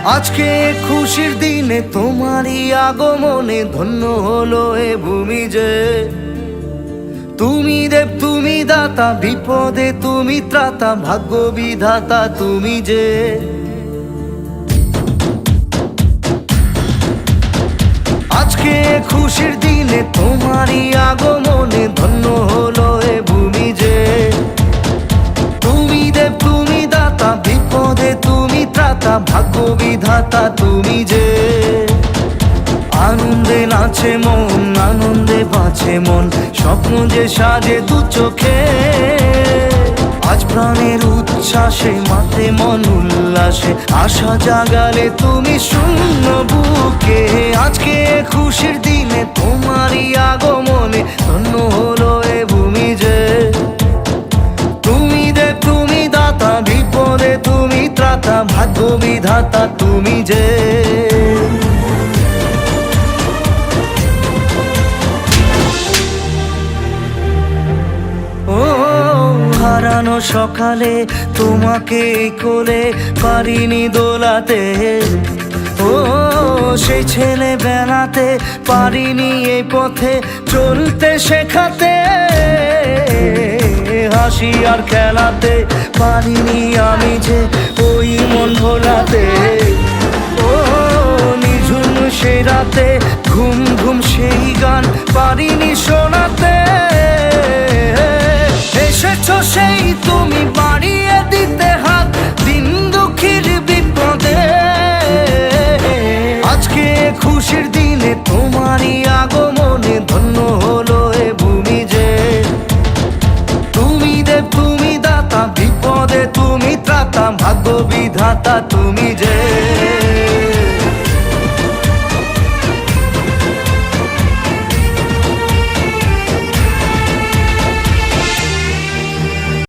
আজকে খুশির দিনে তোমারই আগমনে ধন্য হলো এ ভূমি যে। তুমি দেব তুমি দাতা, বিপদে তুমি ত্রাতা, ভাগ্য বিধাতা তুমি যে। আজকে খুশির দিনে তোমারই আগমনে ধন্য হলো এ ভূমি যে। তুমি দেব তুমি দাতা, বিপদে তুমি ত্রাতা, ভাগ্য বিধাতা তুমি যে। আনন্দে নাচে মন, আনন্দে বাঁচে মন, স্বপ্ন যে সাজে দু চোখে। আজ প্রাণের উচ্ছ্বাসে মাতে মন উল্লাসে, আশা জাগালে তুমি শূন্য বুকে। আজকে খুশির দিনে তোমারই আগমনে ধন্য হলো এ ভূমি যে। তুমি দেব তুমি দাতা, বিপদে তুমি ত্রাতা, ভাগ্য বিধাতা তুমি যে। হারানো সকালে তোমাকে কোলে পারিনি দোলাতে, ও সেই ছেলে বেলাতে পারিনি এই পথে চলতে শেখাতে। হাসি আর খেলাতে পারিনি আমি যে ওই মন ভোলাতে। ও নিঝুম সেই রাতে ঘুম ঘুম সেই গান পারিনি শোনাতে। এসেছো সেই তুমি বাড়িয়ে দিতে হাত দিন দুঃখীর বিপদে। আজকে খুশির দিনে তোমারই আগমনে ধন্য হলো এ ভূমি যে। তুমি দেব তুমি দাতা, বিপদে তুমি ত্রাতা, ভাগ্য বিধাতা তুমি যে।